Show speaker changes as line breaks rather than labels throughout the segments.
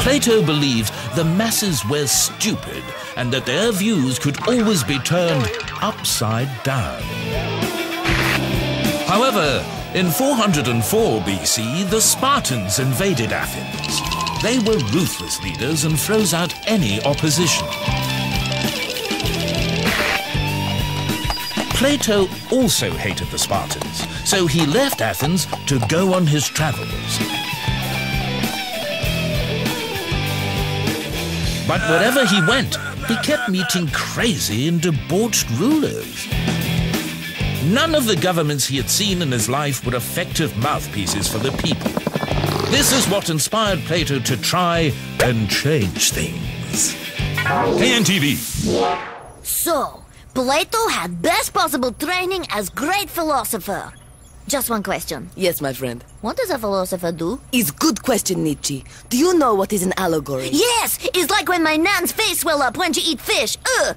Plato believed the masses were stupid and that their views could always be turned upside down. However, in 404 BC, the Spartans invaded Athens. They were ruthless leaders and froze out any opposition. Plato also hated the Spartans, so he left Athens to go on his travels. But wherever he went, he kept meeting crazy and debauched rulers. None of the governments he had seen in his life were effective mouthpieces for the people. This is what inspired Plato to try and change things. KNTV.
So, Plato had best possible training as great philosopher. Just one question.
Yes, my friend.
What does a philosopher do?
It's good question, Nietzsche. Do you know what is an allegory?
Yes! It's like when my nan's face swell up when she eat fish. Ugh!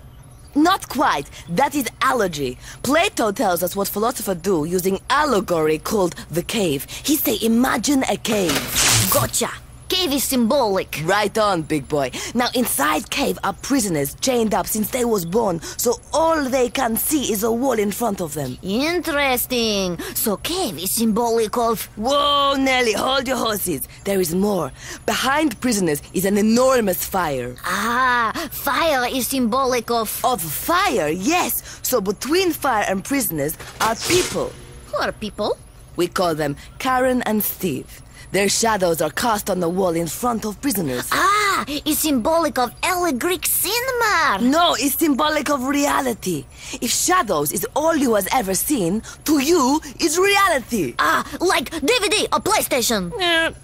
Not quite. That is allergy. Plato tells us what philosophers do using allegory called the cave. He say, imagine a cave.
Gotcha! Cave is symbolic.
Right on, big boy. Now, inside cave are prisoners chained up since they was born, so all they can see is a wall in front of them.
Interesting. So cave is symbolic of...
Whoa, Nelly, hold your horses. There is more. Behind prisoners is an enormous fire.
Ah, fire is symbolic of...
Of fire, yes. So between fire and prisoners are people.
Who are people?
We call them Karen and Steve. Their shadows are cast on the wall in front of prisoners.
Ah, it's symbolic of early Greek cinema.
No, it's symbolic of reality. If shadows is all you has ever seen, to you is reality.
Ah, like DVD or PlayStation.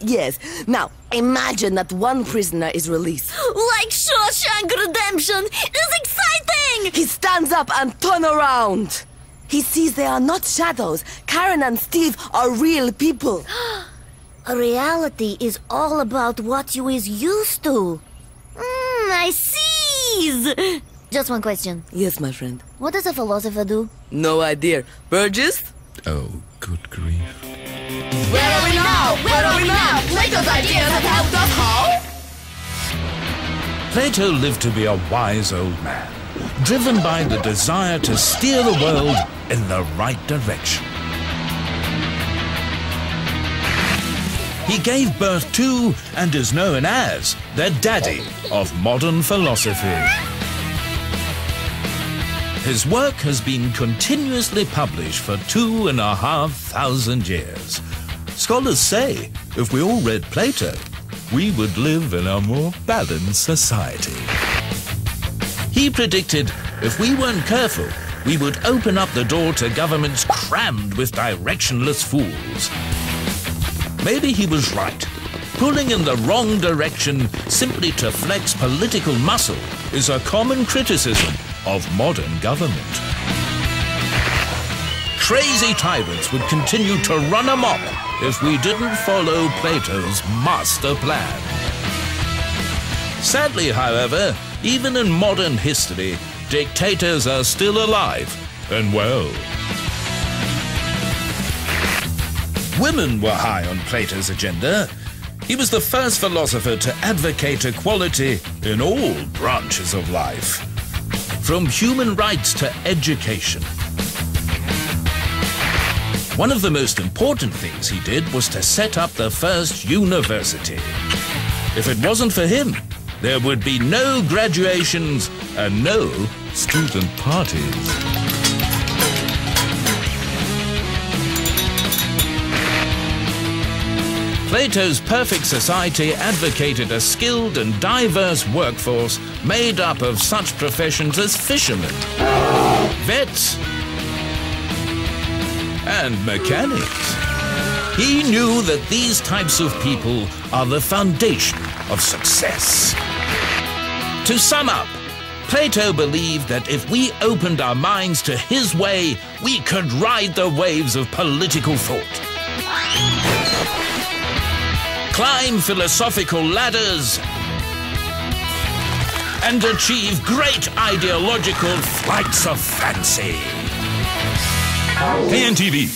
Yes. Now, imagine that one prisoner is released.
Like Shawshank Redemption. It's exciting!
He stands up and turns around. He sees they are not shadows. Karen and Steve are real people.
Reality is all about what you is used to. I see. Just one question.
Yes, my friend.
What does a philosopher do?
No idea. Burgess?
Oh, good grief.
Where are we now? Where are we now? Plato's ideas have helped us how?
Plato lived to be a wise old man, driven by the desire to steer the world in the right direction. He gave birth to and is known as the daddy of modern philosophy. His work has been continuously published for 2,500 years. Scholars say if we all read Plato, we would live in a more balanced society. He predicted if we weren't careful, we would open up the door to governments crammed with directionless fools. Maybe he was right. Pulling in the wrong direction simply to flex political muscle is a common criticism of modern government. Crazy tyrants would continue to run amok if we didn't follow Plato's master plan. Sadly, however, even in modern history, dictators are still alive and well. Women were high on Plato's agenda. He was the first philosopher to advocate equality in all branches of life, from human rights to education. One of the most important things he did was to set up the first university. If it wasn't for him, there would be no graduations and no student parties. Plato's perfect society advocated a skilled and diverse workforce made up of such professions as fishermen, vets, and mechanics. He knew that these types of people are the foundation of success. To sum up, Plato believed that if we opened our minds to his way, we could ride the waves of political thought, climb philosophical ladders, and achieve great ideological flights of fancy. KNTV.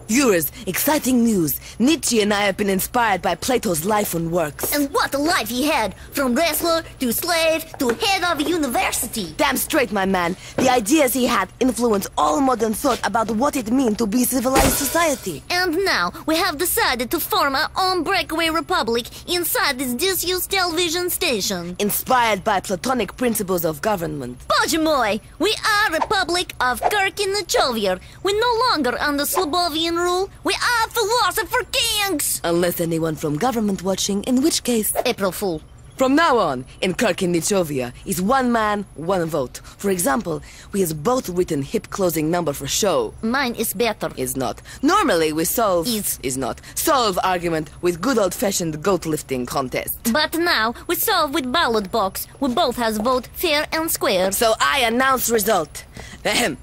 Viewers, exciting news. Nietzsche and I have been inspired by Plato's life and works.
And what a life he had! From wrestler to slave to head of a university.
Damn straight, my man. The ideas he had influence all modern thought about what it means to be civilized society.
And now we have decided to form our own breakaway republic inside this disused television station.
Inspired by Platonic principles of government.
Боже мой! We are Republic of KNTV. We're no longer under Slobovian rule. We are philosopher kings!
Unless anyone from government watching, in which case...
April Fool.
From now on, in KNTV is one man, one vote. For example, we has both written hip closing number for show.
Mine is better.
Is not. Normally we solve...
Is
not. Solve argument with good old-fashioned goat lifting contest.
But now we solve with ballot box. We both has vote fair and square.
So I announce result. Ahem.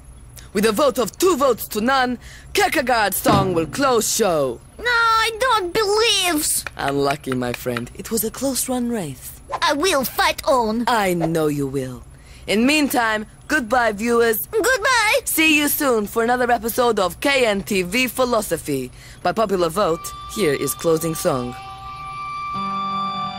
With a vote of 2 votes to none, Kierkegaard's song will close show.
No, I don't believe.
Unlucky, my friend. It was a close-run race.
I will fight on.
I know you will. In meantime, goodbye, viewers.
Goodbye.
See you soon for another episode of KNTV Philosophy. By popular vote, here is closing song.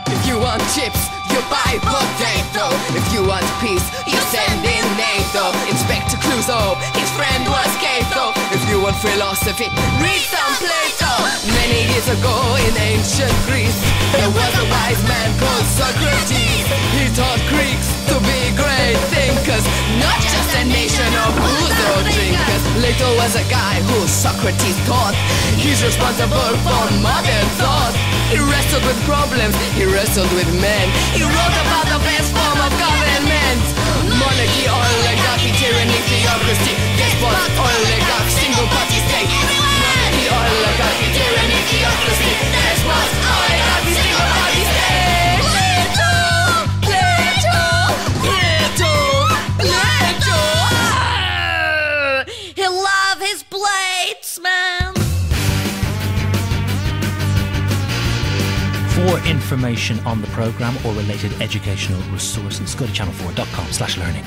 If you want chips, you buy potato. If you want peace, you send in NATO. Inspector Clouseau, his friend was Cato. If you want philosophy, read some Plato. Many years ago in ancient Greece, there was a wise man called Socrates. He taught Greeks to be great thinkers, not just a nation of ouzo drinkers. Plato was a guy who Socrates taught. He's responsible for modern thought. He wrestled with problems, he wrestled with men. He wrote about the best form of government. Monarchy, oligarchy, tyranny, theocracy, despot, oligarch, single party state. Monarchy, oligarchy, tyranny, theocracy, despot, oligarchy, single party state. Plato, Plato, Plato, Plato.
He love his plates, man.
For information on the programme or related educational resources, go to channel4.com/learning.